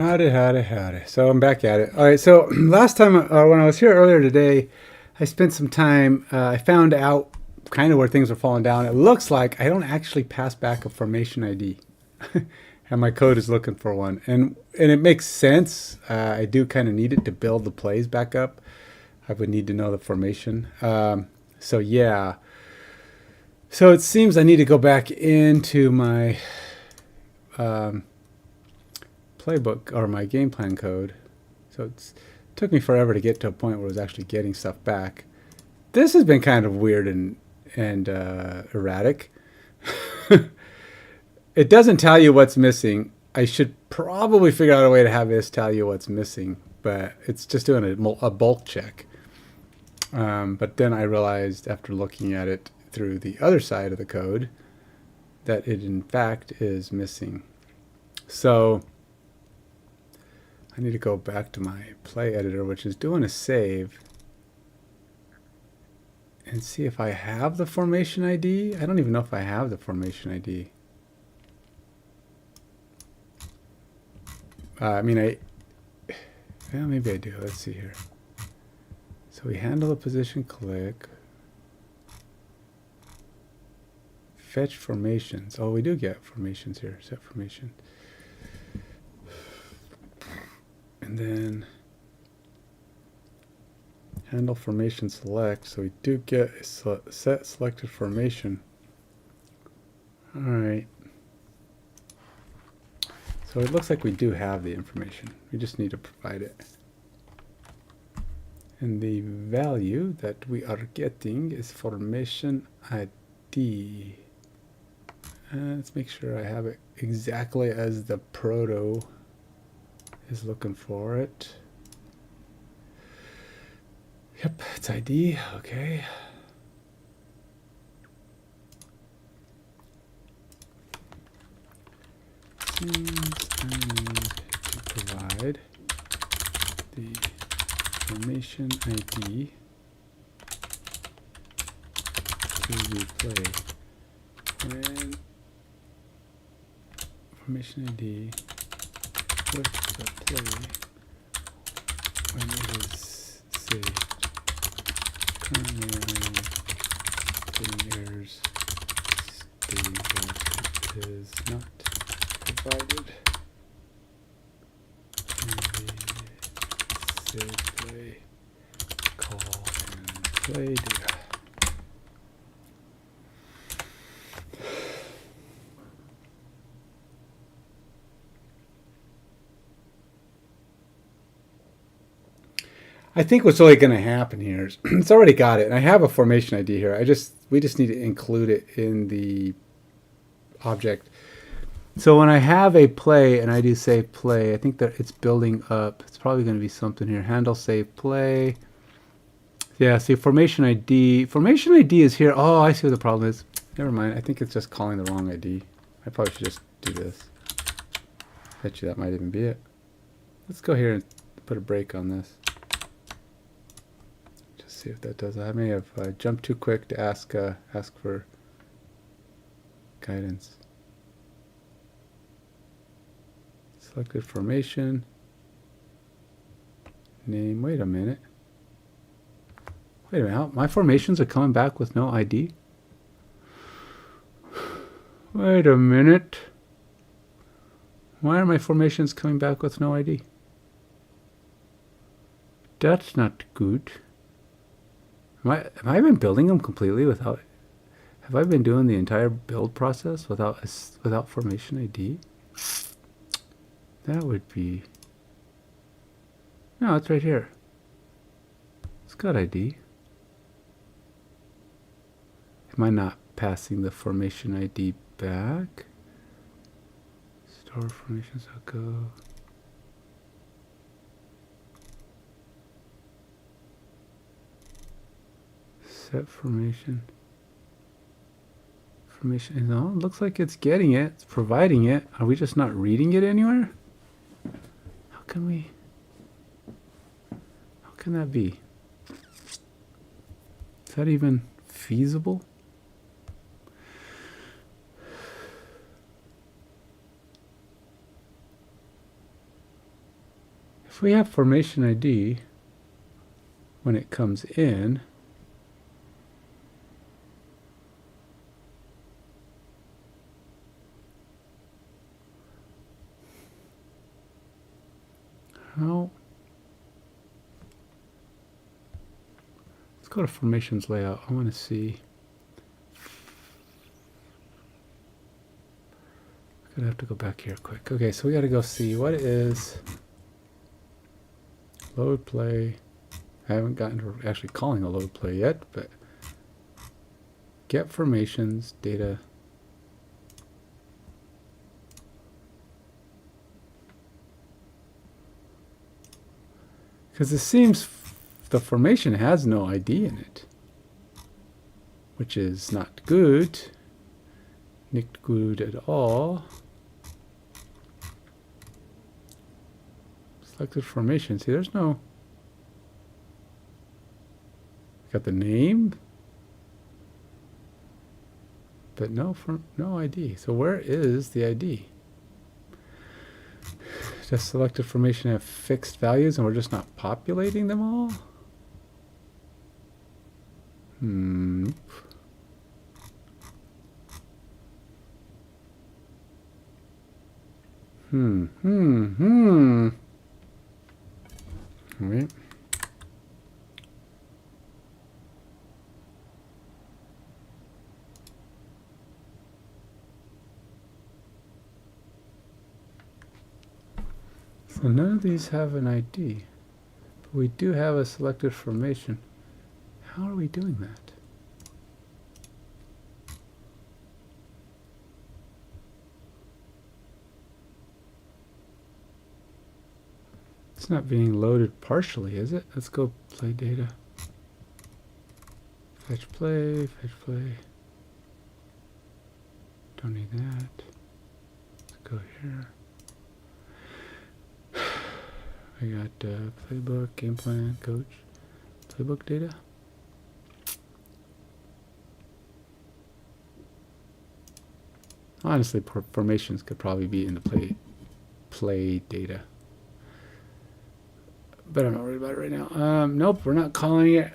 Howdy, howdy, howdy. So I'm back at it. All right. So last time, when I was here earlier today, I spent some time. I found out kind of where things are falling down. It looks like I don't actually pass back a formation ID, and my code is looking for one. And it makes sense. I do kind of need it to build the plays back up. I would need to know the formation. So yeah. So it seems I need to go back into my playbook or my game plan code. So it took me forever to get to a point where I was actually getting stuff back. This has been kind of weird and erratic. It doesn't tell you what's missing. I should probably figure out a way to have this tell you what's missing, but it's just doing a bulk check. But then I realized after looking at it through the other side of the code that it in fact is missing. So I need to go back to my play editor, which is doing a save, and see if I have the formation ID. I don't even know if I have the formation ID. Well, maybe I do. Let's see here. So we handle a position click. Fetch formations. Oh, we do get formations here. Set formation. And then handle formation select. So we do get a set selected formation. All right. So it looks like we do have the information. We just need to provide it. And the value that we are getting is formation ID. Let's make sure I have it exactly as the proto is looking for it. Yep, it's ID. Okay. Seems I need to provide the formation ID to replay when formation ID with the play when it is saved. Currently I'm getting errors stating that it is not provided in the save play call and play data. I think what's really going to happen here is it's already got it, and I have a formation ID here. We just need to include it in the object. So when I have a play and I do save play, I think that it's building up. It's probably going to be something here. Handle save play. Yeah, see formation ID. Formation ID is here. Oh, I see what the problem is. Never mind. I think it's just calling the wrong ID. I probably should just do this. Bet you that might even be it. Let's go here and put a break on this. See if that does. I may have jumped too quick to ask for guidance. Selected formation. Name. Wait a minute. Wait a minute. My formations are coming back with no ID? Wait a minute. Why are my formations coming back with no ID? That's not good. Have I been building them completely without? Have I been doing the entire build process without formation ID? That would be. No, it's right here. It's got ID. Am I not passing the formation ID back? Store formations. I'll go. Set formation. Formation. No, it looks like it's getting it. It's providing it. Are we just not reading it anywhere? How can we? How can that be? Is that even feasible? If we have formation ID when it comes in, how? Let's go to formations layout. I want to see. I'm gonna have to go back here quick. Okay, so we got to go see what is load play. I haven't gotten to actually calling a load play yet, but get formations data. Because it seems the formation has no ID in it, which is not good. Not good at all. Selected formation. See, there's no. Got the name, but no ID. So where is the ID? Does selected formation have fixed values and we're just not populating them all? Hmm. All right. So none of these have an ID, but we do have a selected formation. How are we doing that? It's not being loaded partially, is it? Let's go play data. Fetch play, fetch play. Don't need that. Let's go here. I got playbook, game plan, coach, playbook data. Honestly, formations could probably be in the play data. But I'm not worried about it right now. Nope, we're not calling it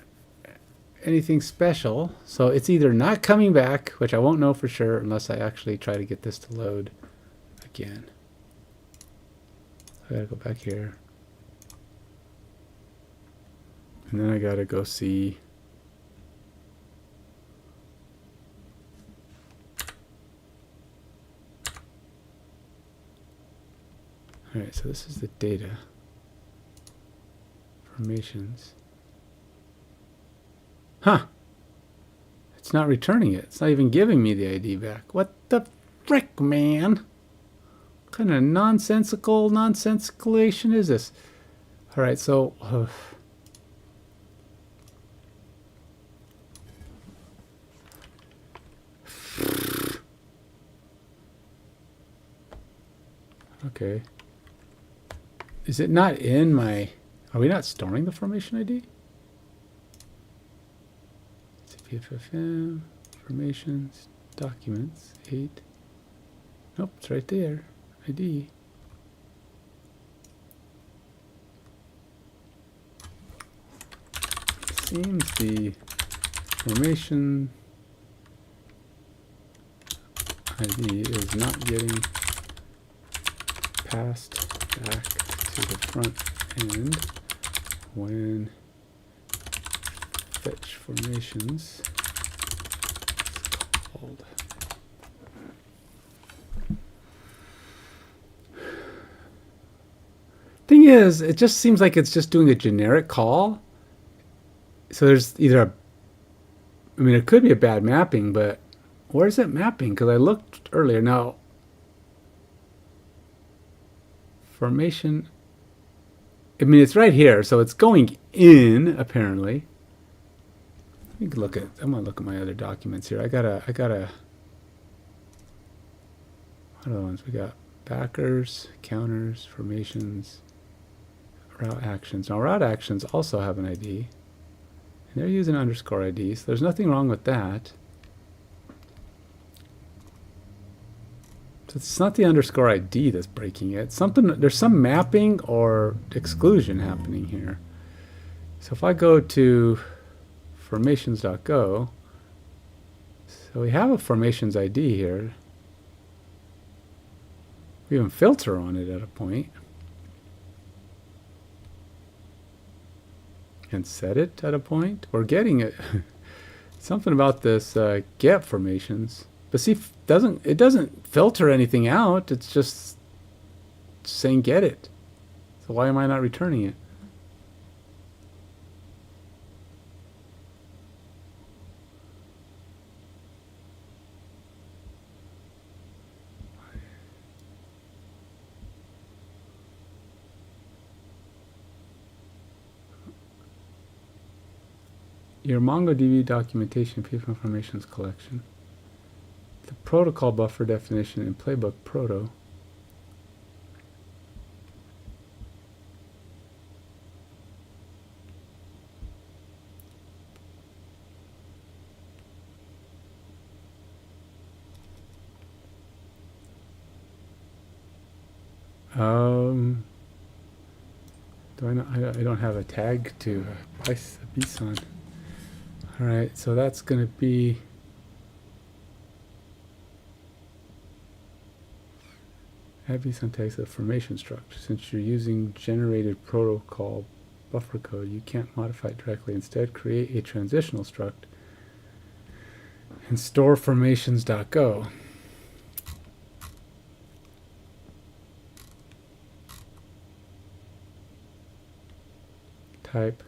anything special. So it's either not coming back, which I won't know for sure unless I actually try to get this to load again. I gotta go back here. And then I gotta go see. All right, so this is the data. Formations. Huh. It's not returning it. It's not even giving me the ID back. What the frick, man? What kind of nonsensicalation is this? All right, so... okay. Is it not in my... Are we not storing the formation ID? FPFM, formations, documents, 8. Nope, it's right there. ID. Seems the formation ID is not getting passed back to the front end when fetch formations is called. Thing is, it just seems like it's just doing a generic call. So there's either a, I mean, it could be a bad mapping, but where's it mapping? Because I looked earlier. Now, formation, I mean, it's right here, so it's going in, apparently. You can look at, I'm gonna look at my other documents here. I gotta, what are the ones we got? Backers, counters, formations, route actions. Now, route actions also have an ID. And they're using underscore ID, so there's nothing wrong with that. So it's not the underscore ID that's breaking it. Something, there's some mapping or exclusion happening here. So if I go to formations.go, so we have a formations ID here. We even filter on it at a point. And set it at a point. We're getting it. Something about this get formations. But see, it doesn't filter anything out. It's just saying get it. So why am I not returning it? Your MongoDB documentation, FPFM informations collection. The protocol buffer definition in playbook proto. Do I know? I don't have a tag to place a piece on. All right, so that's going to be add piece on tags of formation struct. Since you're using generated protocol buffer code, you can't modify it directly. Instead, create a transitional struct and store formations.go. Type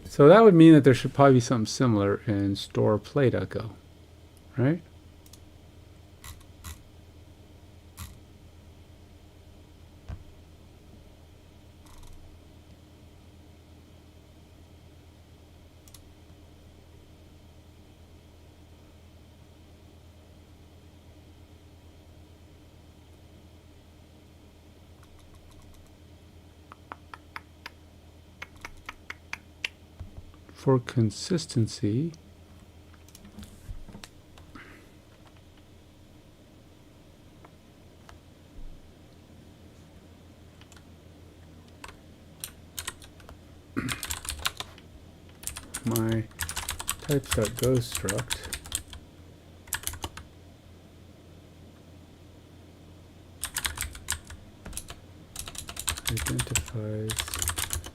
so that would mean that there should probably be something similar in store play.go, right? For consistency, my types.go struct identifies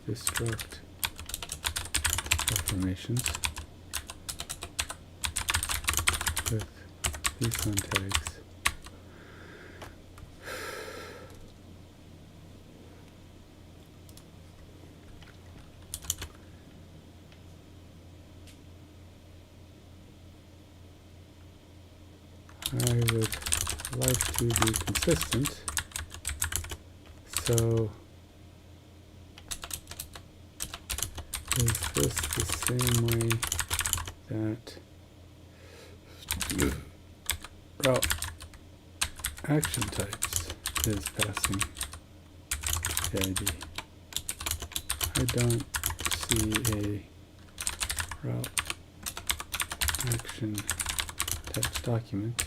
this struct formations with these on tags. I would like to be consistent, so is this the same way that route action types is passing the ID? I don't see a route action types document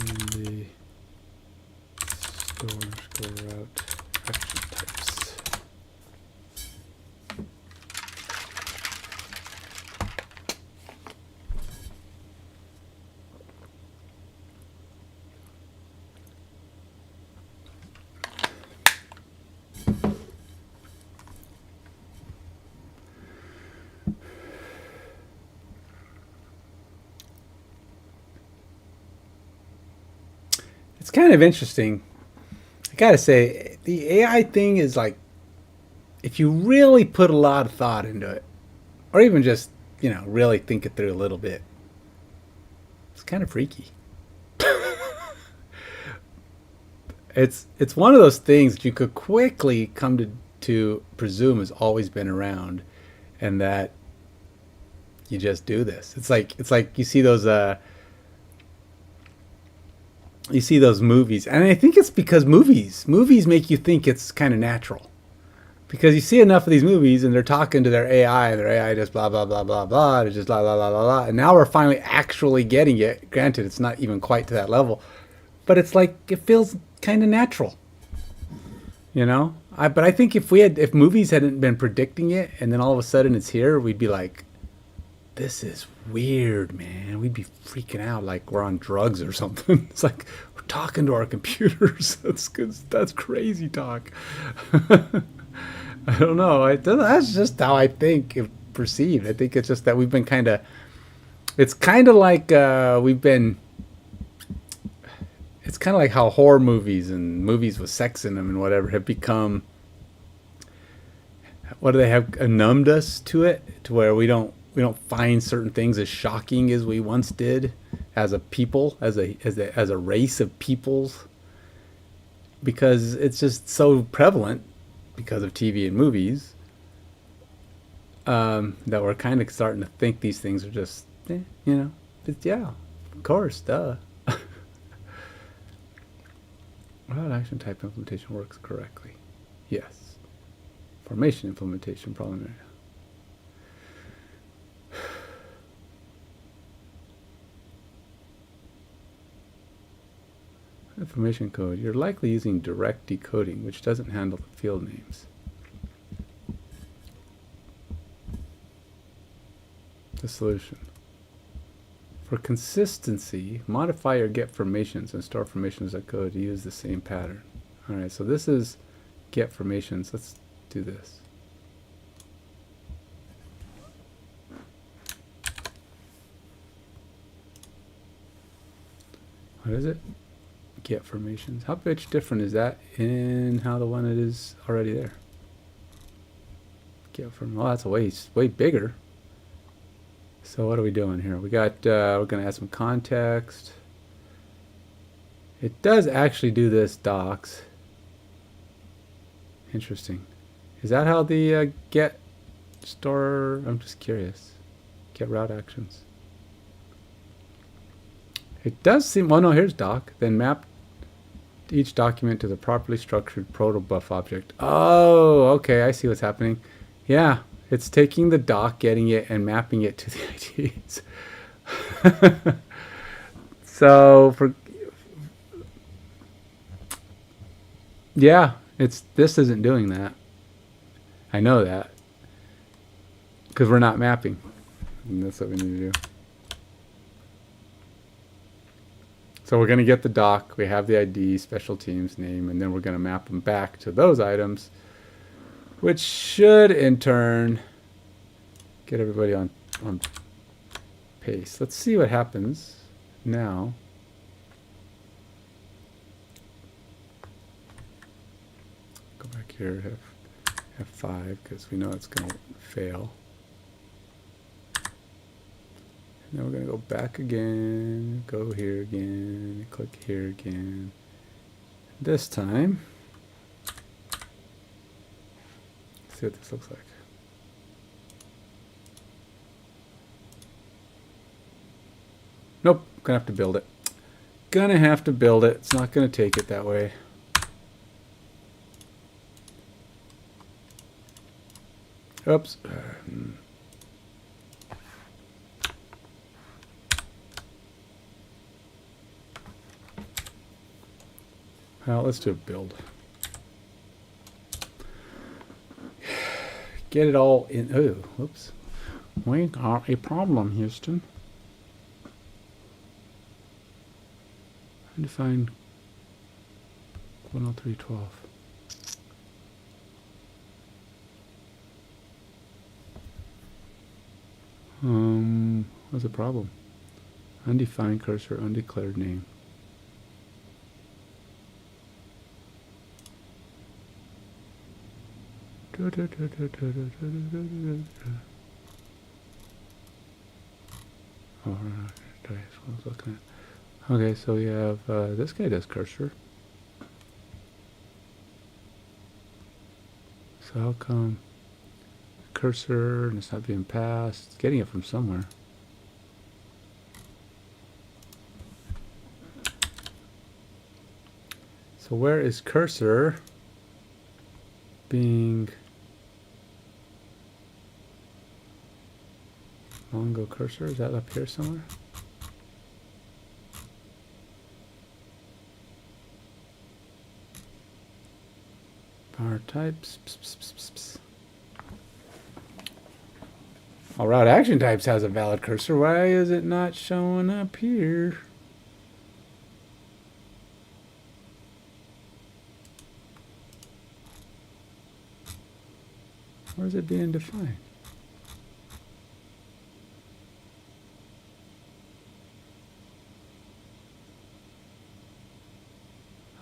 in the store route action types. It's kind of interesting. I gotta say, the AI thing is like, if you really put a lot of thought into it, or even just, really think it through a little bit, it's kind of freaky. It's one of those things that you could quickly come to presume has always been around, and that you just do this. It's like you see those movies, and I think it's because movies make you think it's kind of natural, Because you see enough of these movies and they're talking to their AI and their AI just blah, blah, blah, blah, blah. It's just blah, blah, blah, blah, blah. And now we're finally actually getting it. Granted, it's not even quite to that level. But it's like, it feels kind of natural. You know? But I think if movies hadn't been predicting it and then all of a sudden it's here, we'd be like, this is weird, man. We'd be freaking out like we're on drugs or something. It's like we're talking to our computers. That's crazy talk. I don't know. That's just how I think it perceived. I think it's just that we've been kind of. It's kind of like we've been. It's kind of like how horror movies and movies with sex in them and whatever have become. What do they have? Numbed us to it, to where we don't find certain things as shocking as we once did, as a people, as a race of peoples, because it's just so prevalent. Because of TV and movies, that we're kind of starting to think these things are just, yeah, of course, duh. Route action type implementation works correctly. Yes. Formation implementation problem area. Information code. You're likely using direct decoding, which doesn't handle the field names. The solution. For consistency, modify or get formations and store formations as code to use the same pattern. All right, so this is get formations. Let's do this. What is it? Get formations. How much different is that in how the one that is already there? Get from, oh, that's way bigger. So what are we doing here? We got we're gonna add some context. It does actually do this docs. Interesting. Is that how the get store? I'm just curious. Get route actions. It does seem. Well, no. Here's doc. Then map each document to the properly structured protobuf object. Oh, okay. I see what's happening. Yeah, it's taking the doc, getting it, and mapping it to the IDs. So yeah, this isn't doing that. I know that because we're not mapping, and that's what we need to do. So we're going to get the doc, we have the ID, special teams name, and then we're going to map them back to those items, which should in turn get everybody on pace. Let's see what happens now. Go back here, F5, because we know it's going to fail. Now we're going to go back again, go here again, click here again. This time, let's see what this looks like. Nope, gonna have to build it. Gonna have to build it. It's not gonna take it that way. Oops. Well, let's do a build. Get it all in. Oh, whoops. We got a problem, Houston. Trying to find 103.12. What's the problem? Undefined cursor, undeclared name. Oh, okay, so we have this guy does cursor. So how come cursor and it's not being passed? It's getting it from somewhere. So where is cursor being Longo cursor, is that up here somewhere? Bar types. Oh, route action types has a valid cursor. Why is it not showing up here? Where is it being defined?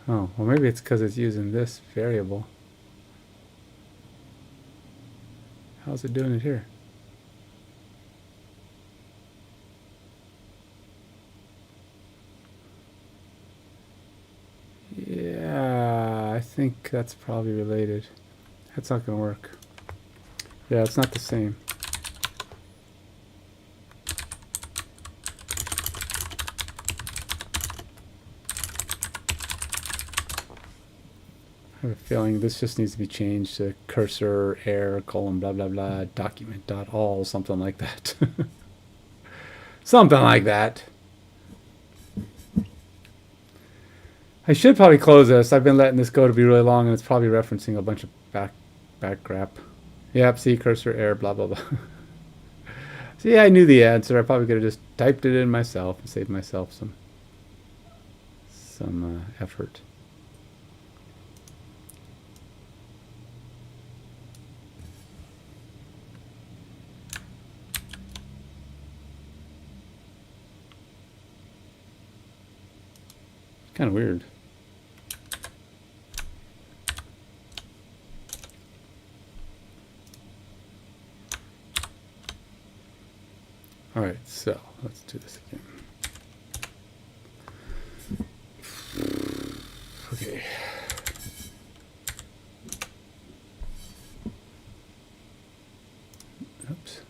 Oh, well maybe it's because it's using this variable. How's it doing it here? Yeah, I think that's probably related. That's not going to work. Yeah, it's not the same. I have a feeling this just needs to be changed to cursor error colon blah blah blah document dot all, something like that. Something like that. I should probably close this. I've been letting this go to be really long, and it's probably referencing a bunch of back crap. Yep, see cursor error blah blah blah. See, I knew the answer. I probably could have just typed it in myself and saved myself some effort. Kind of weird. All right, so let's do this again. Okay. Oops.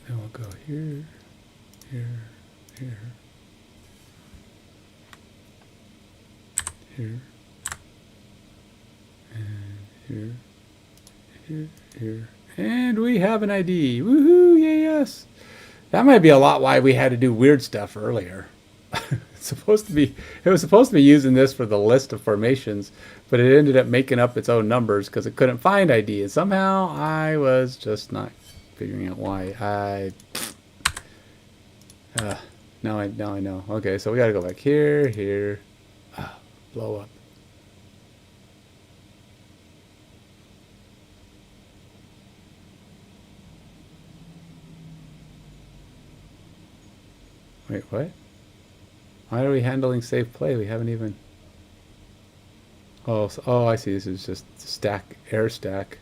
Then we'll go here, here, here, here, and here, here, here. And we have an ID. Woohoo! Yay, yes. That might be a lot why we had to do weird stuff earlier. It was supposed to be using this for the list of formations, but it ended up making up its own numbers because it couldn't find ID. And somehow I was just not figuring out why. Now I know. Okay, so we gotta go back here. Blow up. Wait, what? Why are we handling save play? We haven't even... Oh, I see. This is just stack, air stack.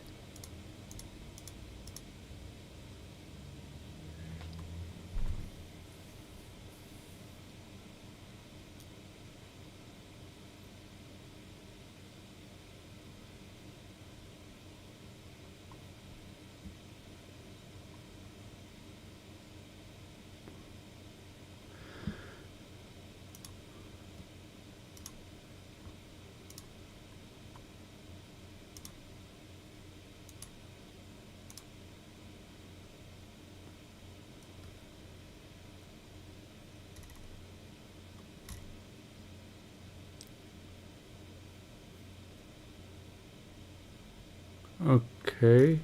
Okay.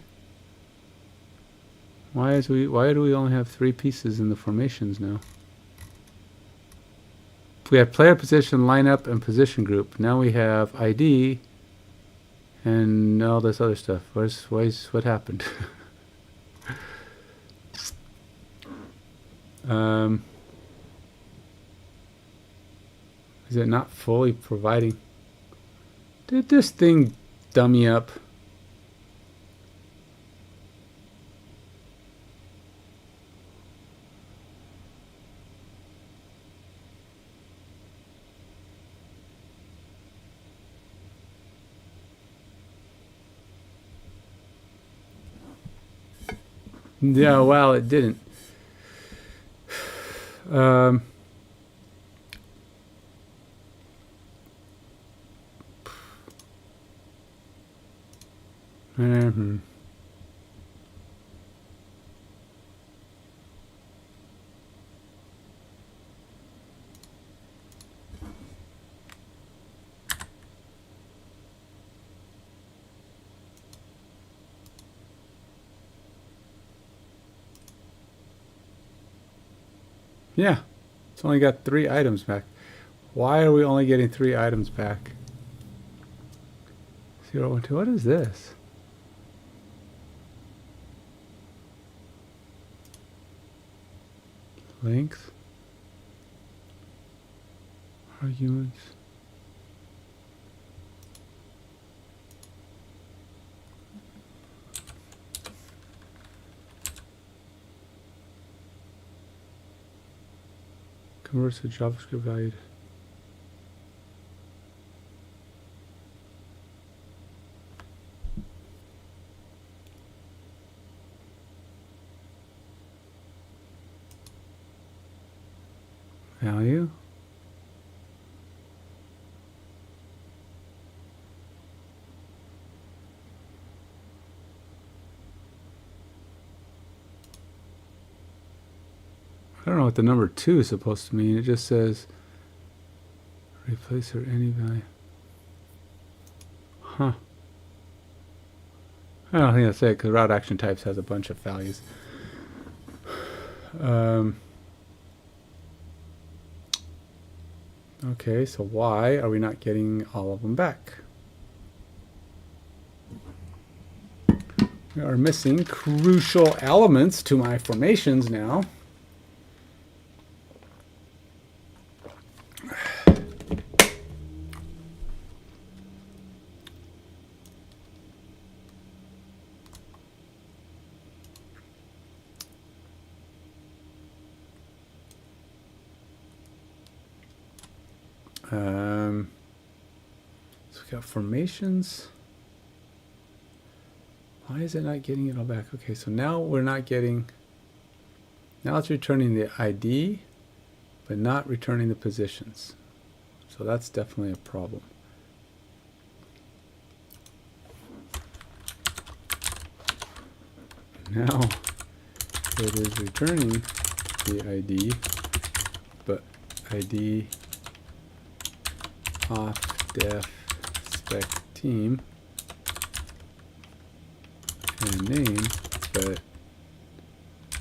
Why do we only have 3 pieces in the formations now? We had player position, lineup, and position group. Now we have ID and all this other stuff. What happened? Is it not fully providing? Did this thing dummy up? Yeah, well, it didn't. Yeah, it's only got 3 items back. Why are we only getting 3 items back? 0, 1, 2. What is this? Length. Arguments. Converts to JavaScript value. Value. I don't know what the number 2 is supposed to mean. It just says replace or any value. Huh. I don't think that's it, because route action types has a bunch of values. Okay, so why are we not getting all of them back? We are missing crucial elements to my formations now. So we got formations. Why is it not getting it all back? Okay, so now we're not getting, now it's returning the ID, but not returning the positions. So that's definitely a problem. Now it is returning the ID, but ID off def spec team and name, but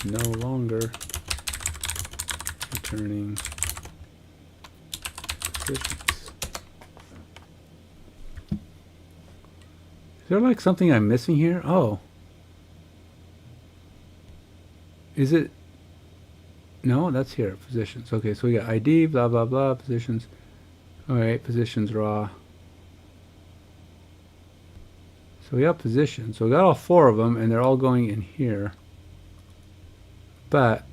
no longer returning positions. Is there like something I'm missing here? Oh. Is it? No, that's here. Positions. Okay, so we got ID, blah, blah, blah, positions. All right, positions raw. So we got positions. So we got all 4 of them, and they're all going in here. But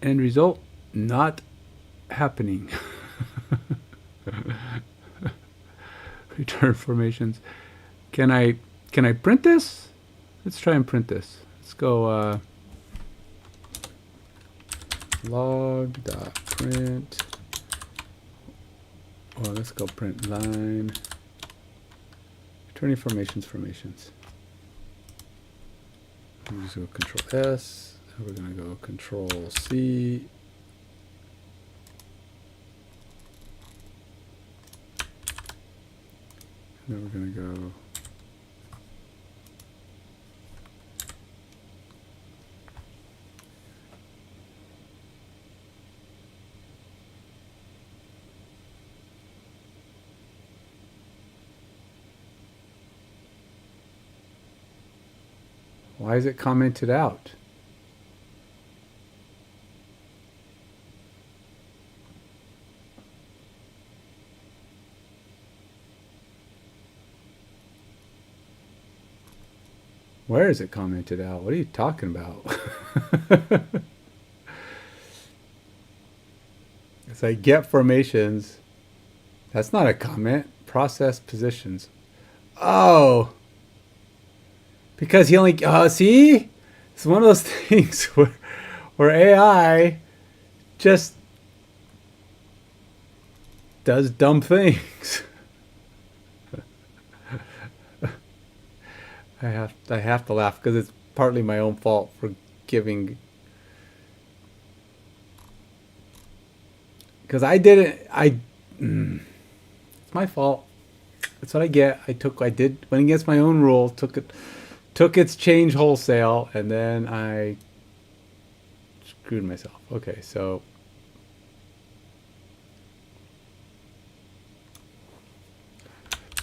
end result, not happening. Return formations. Can I print this? Let's try and print this. Let's go log.print. Well, let's go print line. Returning formations. We're just go Control S. And we're gonna go Control C. And then we're gonna go Why is it commented out? Where is it commented out? What are you talking about? It's like get formations. That's not a comment. Process positions. Oh. Because he only, see? It's one of those things where AI just does dumb things. I have to laugh because it's partly my own fault for giving. Because I didn't, it's my fault. That's what I get. I did went against my own rule, took its change wholesale, and then I screwed myself. Okay, so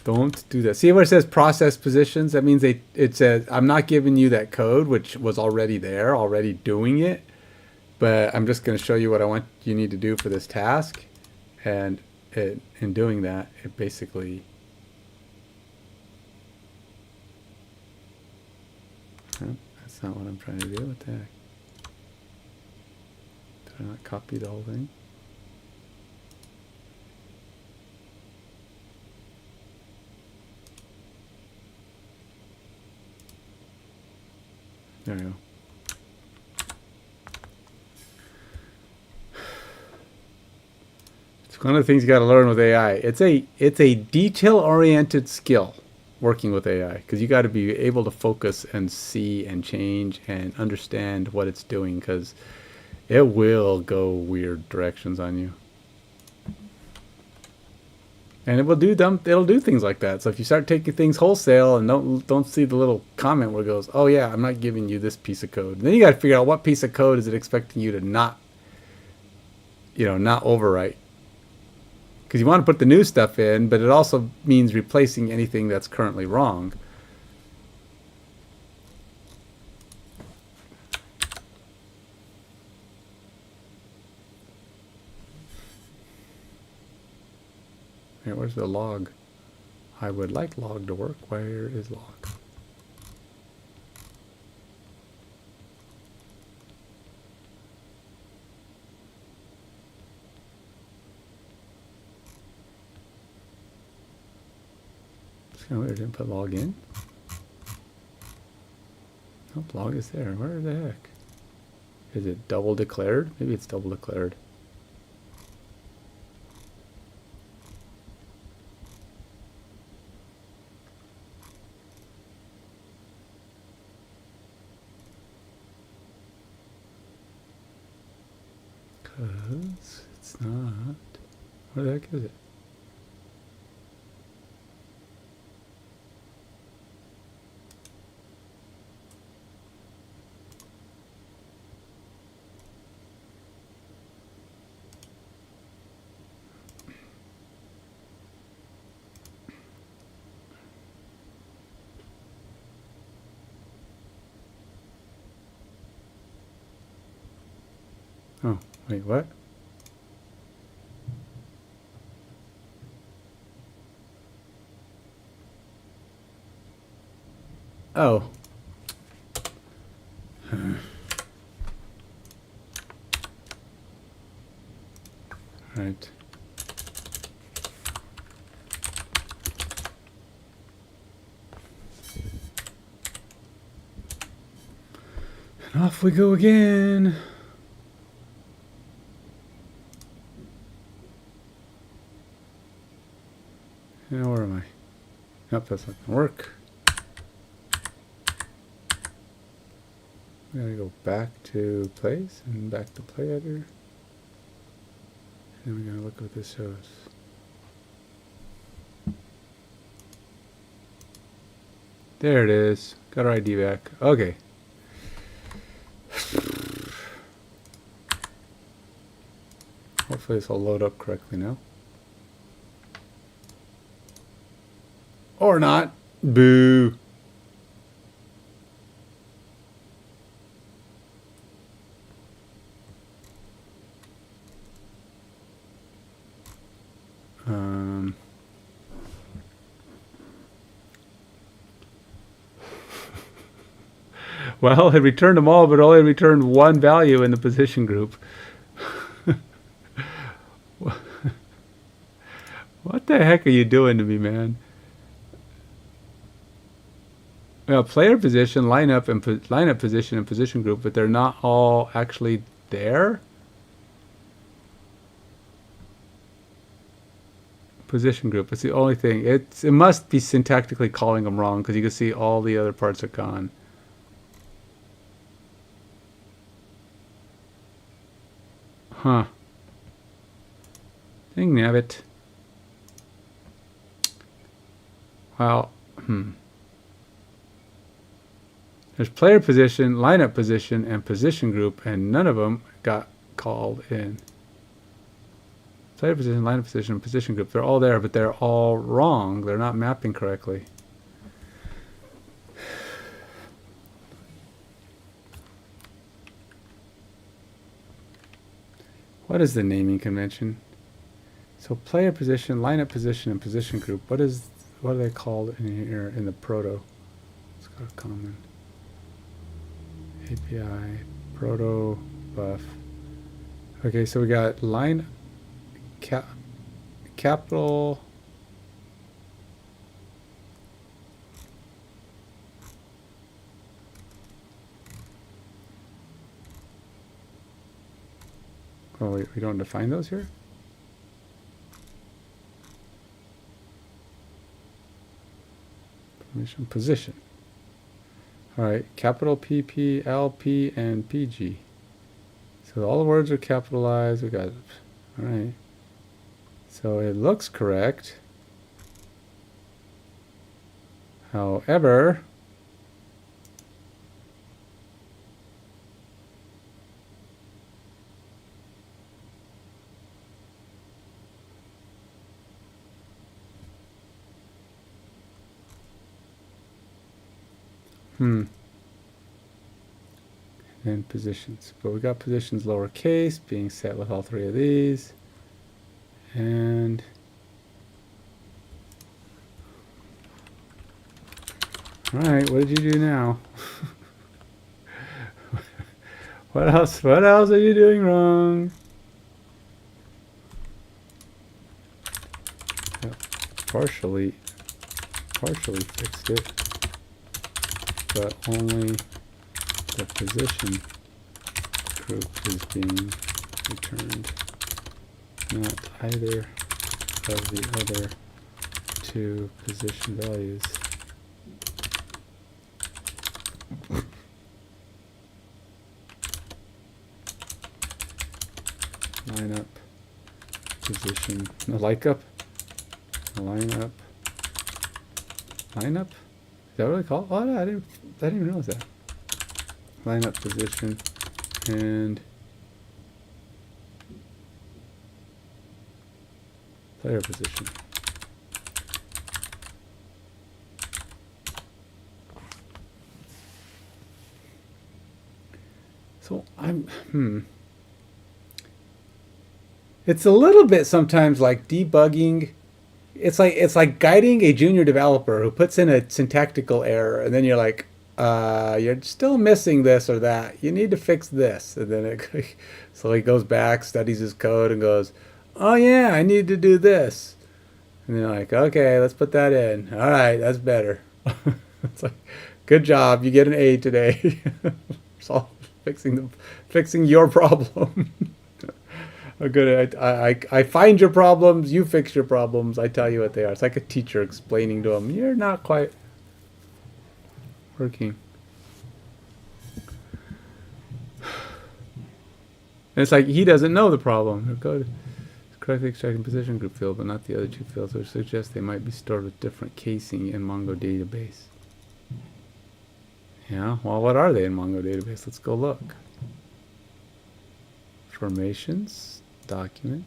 don't do that. See where it says process positions? That means it says I'm not giving you that code, which was already there, already doing it. But I'm just going to show you what I want you need to do for this task. And in doing that, it basically... Oh, that's not what I'm trying to do. What the heck? Did I not copy the whole thing? There we go. It's one of the things you got to learn with AI. It's a detail-oriented skill working with AI, because you got to be able to focus and see and change and understand what it's doing, because it will go weird directions on you. And it will do it'll do things like that. So if you start taking things wholesale and don't see the little comment where it goes, oh yeah, I'm not giving you this piece of code. And then you got to figure out what piece of code is it expecting you to not overwrite. Because you want to put the new stuff in, but it also means replacing anything that's currently wrong. Hey, where's the log? I would like log to work. Where is log? It's kind of weird. Didn't put log in. Nope, log is there. Where the heck? Is it double declared? Maybe it's double declared. Because it's not. Where the heck is it? Oh, wait, what? Oh. Right. And off we go again. Now where am I? Nope, that's not gonna work. I'm gonna go back to place and back to play editor. And we're gonna look what this shows. There it is. Got our ID back. Okay. Hopefully this will load up correctly now. Or not. Boo. Well, it returned them all, but only returned one value in the position group. What the heck are you doing to me, man? Well, player position, lineup, and lineup position and position group, but they're not all actually there. Position group. It's the only thing. It must be syntactically calling them wrong, because you can see all the other parts are gone. Huh. Dang nabbit. Well, There's player position, lineup position, and position group, and none of them got called in. Player position, line of position, position group. They're all there, but they're all wrong. They're not mapping correctly. What is the naming convention? So player position, lineup position, and position group. What are they called in here in the proto? Let's go to common. API, proto, buff. Okay, so we got line, capital. Oh, wait, we don't define those here? Permission, position. All right, capital PP, LP, and PG. So all the words are capitalized. We got, all right. So it looks correct. However, and positions. But we got positions lowercase being set with all three of these. And all right, what did you do now? What else are you doing wrong? Partially fixed it, but only the position group is being returned, not either of the other two position values. Line up, position, no, like up, line up. Is that what I call it? Oh, I didn't even realize that. Line up position and player position. So it's a little bit sometimes like debugging. It's like guiding a junior developer who puts in a syntactical error, and then you're like, you're still missing this or that. You need to fix this. And then so he goes back, studies his code, and goes, oh yeah, I need to do this. And you're like, okay, let's put that in. All right, that's better. It's like, good job, you get an A today. Solve fixing your problem. Good. I find your problems, you fix your problems, I tell you what they are. It's like a teacher explaining to them, you're not quite working. And it's like he doesn't know the problem. Code correctly extracting position group field, but not the other two fields, which suggests they might be stored with different casing in Mongo database. Yeah, well, what are they in Mongo database? Let's go look. Formations. Document,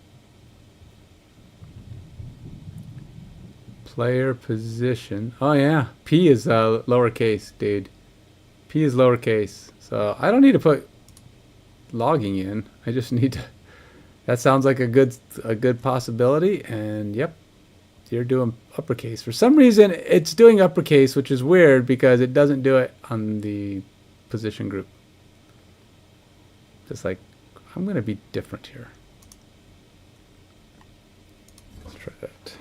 player position. Oh yeah, P is lowercase, dude. P is lowercase, so I don't need to put logging in. I just need to. That sounds like a good possibility. And yep, you're doing uppercase. For some reason, it's doing uppercase, which is weird because it doesn't do it on the position group. Just like I'm gonna be different here. Try that.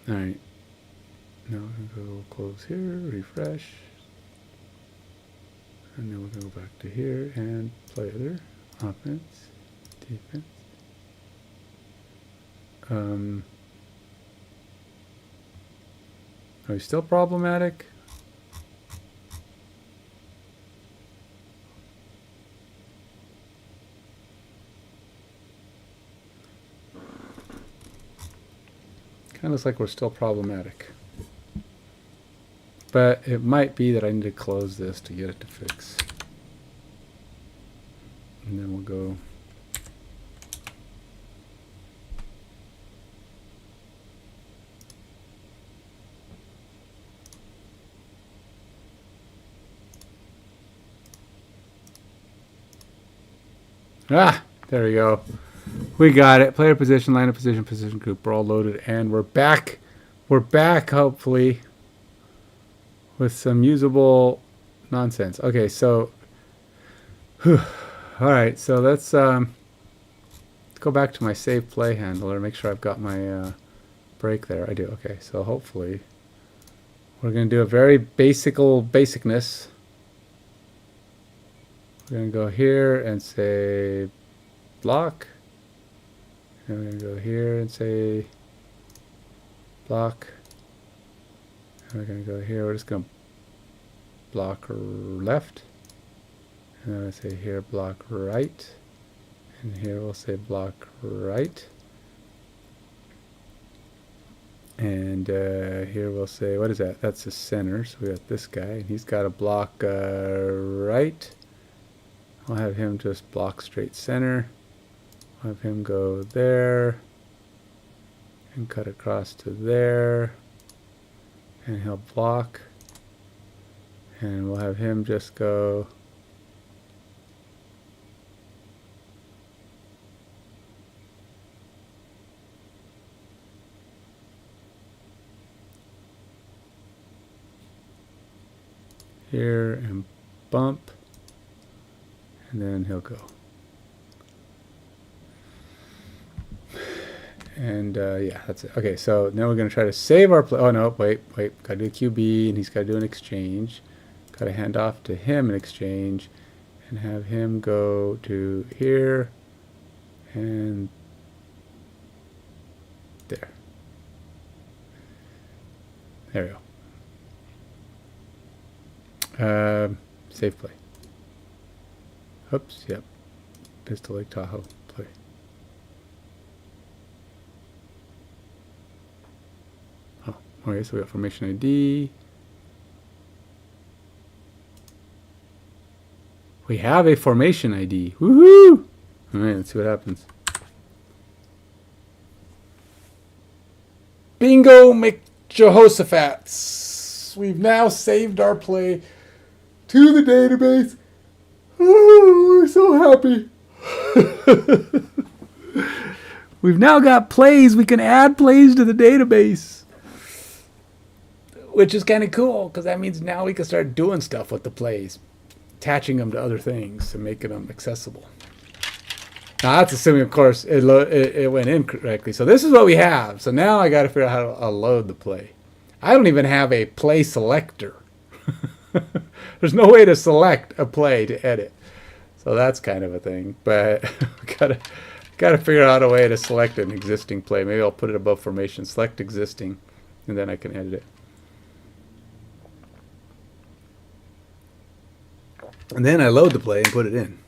All right. Now we're going to go close here, refresh. And then we're going to go back to here and play other offense, defense. Are you still problematic? Kind of looks like we're still problematic. But it might be that I need to close this to get it to fix. And then we'll go. Ah, there we go. We got it. Player position, line of position, position group. We're all loaded and we're back. We're back, hopefully, with some usable nonsense. Okay, so, all right, so let's go back to my save play handler, make sure I've got my break there. I do. Okay, so hopefully we're going to do a very basicness. We're going to go here and say block. And we're going to go here and say block. And we're going to go here. We're just going to block left. And then we'll say here block right. And here we'll say block right. And here we'll say, what is that? That's the center. So we got this guy. And he's got a block right. I'll have him just block straight center. I'll have him go there. And cut across to there. And he'll block. And we'll have him just go here and bump, and then he'll go. And yeah, that's it. Okay, so now we're going to try to save our play. Oh no, wait, got to do a QB, and he's got to do an exchange. Got to hand off to him an exchange, and have him go to here, and there. There we go. Save play. Oops, yep. Pistol Lake Tahoe play. Oh, okay, so we got formation ID. We have a formation ID. Woohoo! All right, let's see what happens. Bingo McJehoshaphat's. We've now saved our play to the database. Oh, we're so happy. We've now got plays. We can add plays to the database, which is kind of cool because that means now we can start doing stuff with the plays, attaching them to other things and making them accessible. Now that's assuming, of course, it went in correctly. So this is what we have. So now I got to figure out how to load the play. I don't even have a play selector. There's no way to select a play to edit. So that's kind of a thing. But gotta figure out a way to select an existing play. Maybe I'll put it above formation, select existing, and then I can edit it. And then I load the play and put it in.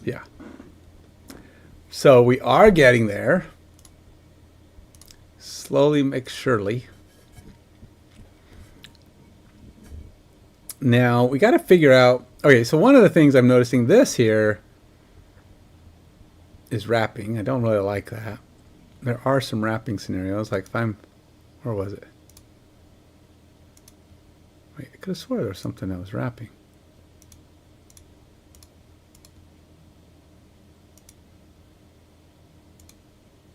Yeah. So we are getting there. Slowly make surely. Now we got to figure out. Okay, so one of the things I'm noticing this here is wrapping. I don't really like that. There are some wrapping scenarios. Like if I'm, where was it? Wait, I could have sworn there was something that was wrapping.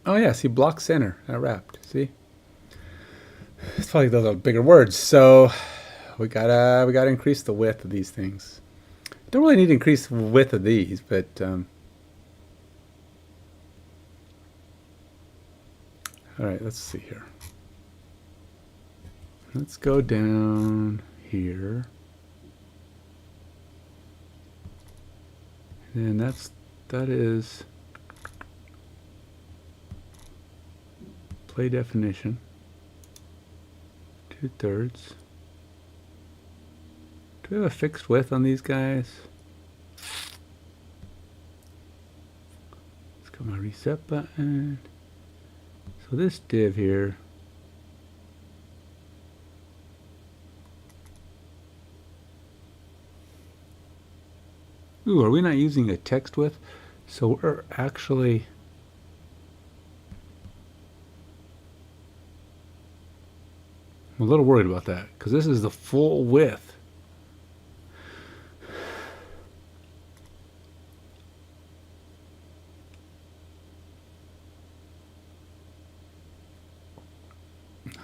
Oh yeah, see, block center. I wrapped. See, it's probably those are bigger words. So we gotta increase the width of these things. Don't really need to increase the width of these, but all right. Let's see here. Let's go down here, and that is play definition, 2/3. Do we have a fixed width on these guys? Let's go my reset button. So this div here, ooh, are we not using a text width? So we're actually, I'm a little worried about that because this is the full width.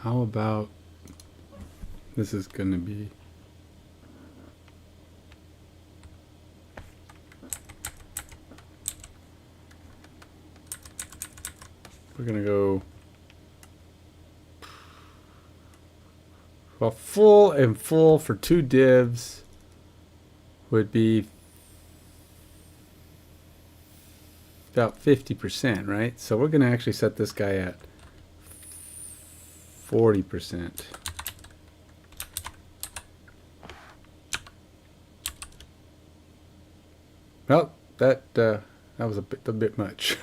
How about, this is going to be, we're going to go, well, full and full for two divs would be about 50%, right? So we're going to actually set this guy at 40%. Well, that was a bit much.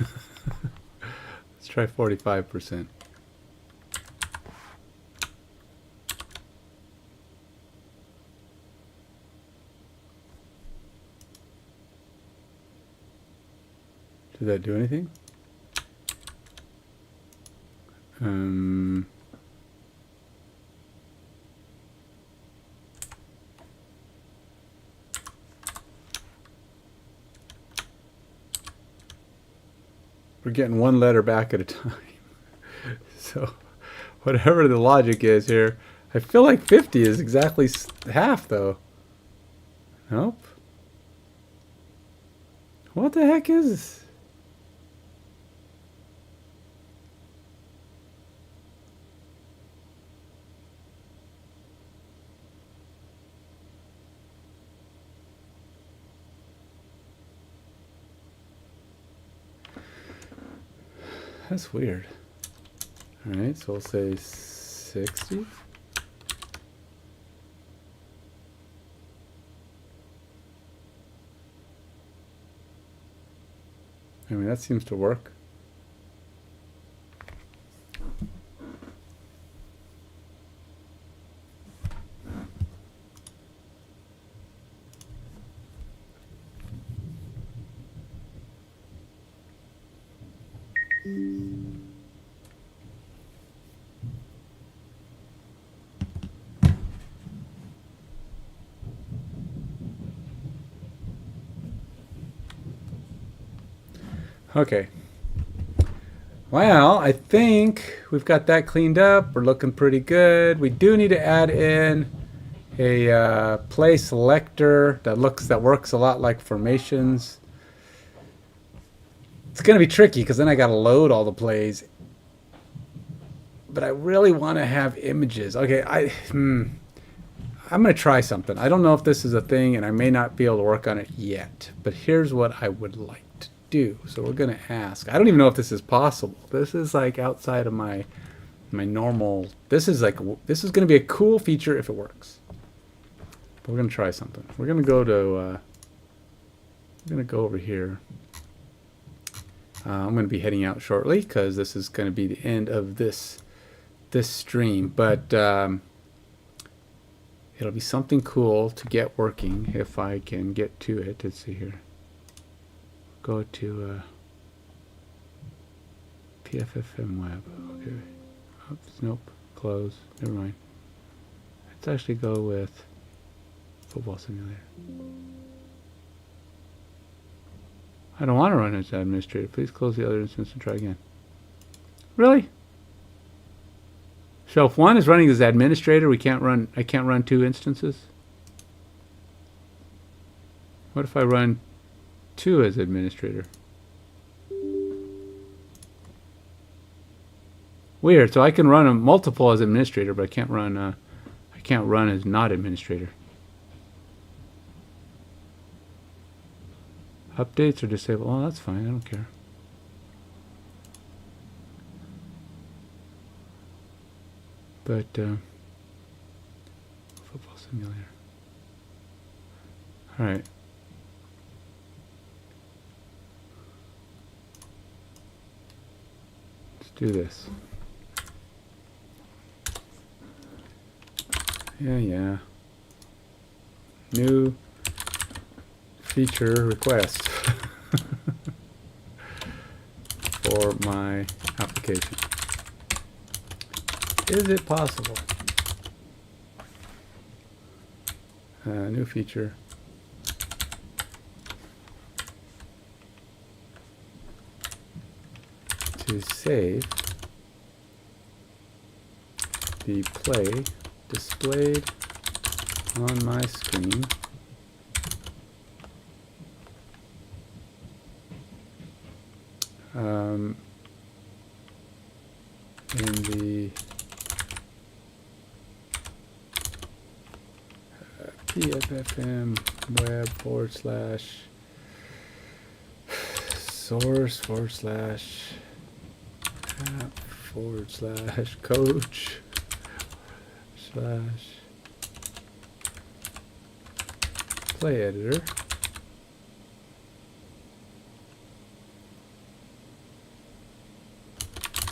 Let's try 45%. Did that do anything? We're getting one letter back at a time. So whatever the logic is here, I feel like 50 is exactly half though. Nope. What the heck is this? That's weird. All right, so we'll say 60. I mean, that seems to work. Okay. Well, I think we've got that cleaned up. We're looking pretty good. We do need to add in a play selector that works a lot like formations. It's going to be tricky because then I got to load all the plays. But I really want to have images. Okay, I'm going to try something. I don't know if this is a thing, and I may not be able to work on it yet. But here's what I would like to do. So we're going to ask. I don't even know if this is possible. This is like outside of my normal. This is going to be a cool feature if it works. But we're going to try something. We're going to go to. We're going to go over here. I'm going to be heading out shortly because this is going to be the end of this stream. But it'll be something cool to get working if I can get to it. Let's see here. Go to FPFM web. Okay. Oops, nope. Close. Never mind. Let's actually go with football simulator. I don't want to run as administrator. Please close the other instance and try again. Really? So if one is running as administrator, I can't run two instances? What if I run two as administrator? Weird. So I can run a multiple as administrator, but I can't run as not administrator. Updates are disabled. Oh, that's fine. I don't care. But football simulator. All right. Let's do this. Yeah. New feature request for my application. Is it possible? New feature. To save the play displayed on my screen in the FPFM web /source/app/coach/ play editor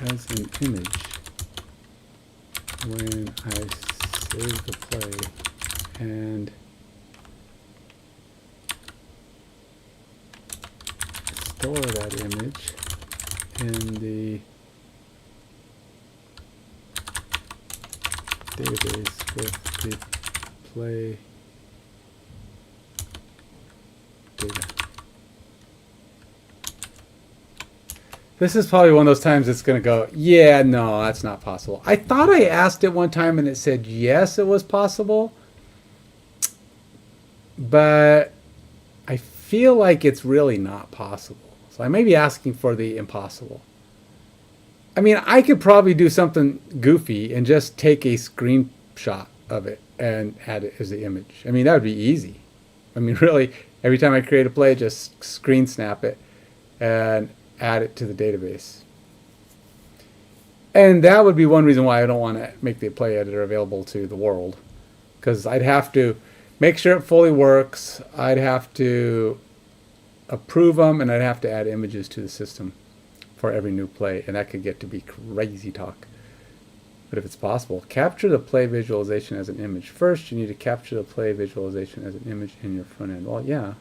as an image when I save the play and store that image in the database with the play data. This is probably one of those times it's going to go, yeah, no, that's not possible. I thought I asked it one time and it said yes, it was possible. But I feel like it's really not possible. So I may be asking for the impossible. I mean, I could probably do something goofy and just take a screenshot of it and add it as the image. I mean, that would be easy. I mean, really, every time I create a play, just screen snap it and add it to the database. And that would be one reason why I don't want to make the play editor available to the world. Because I'd have to make sure it fully works. I'd have to approve them, and I'd have to add images to the system for every new play, and that could get to be crazy talk. But if it's possible, capture the play visualization as an image. First, you need to capture the play visualization as an image in your front end. Well, yeah.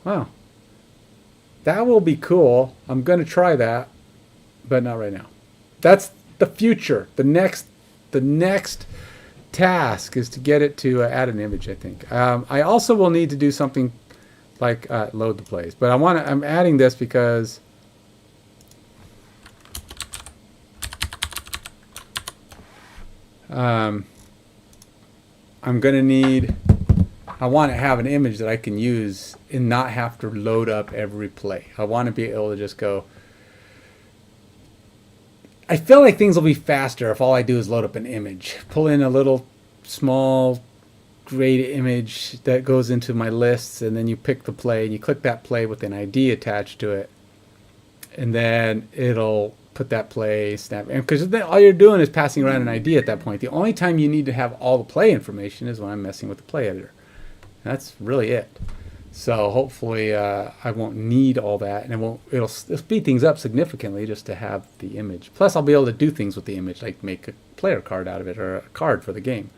Wow. That will be cool. I'm going to try that, but not right now. That's the future. The next task is to get it to add an image, I think. I also will need to do something like load the plays. But I'm adding this because I'm going to need, I want to have an image that I can use and not have to load up every play. I want to be able to just go. I feel like things will be faster if all I do is load up an image. Pull in a little small grade image that goes into my lists, and then you pick the play and you click that play with an ID attached to it. And then it'll put that play, snap. And because then all you're doing is passing around an ID at that point. The only time you need to have all the play information is when I'm messing with the play editor. That's really it. So hopefully I won't need all that, and it'll speed things up significantly just to have the image. Plus I'll be able to do things with the image, like make a player card out of it or a card for the game.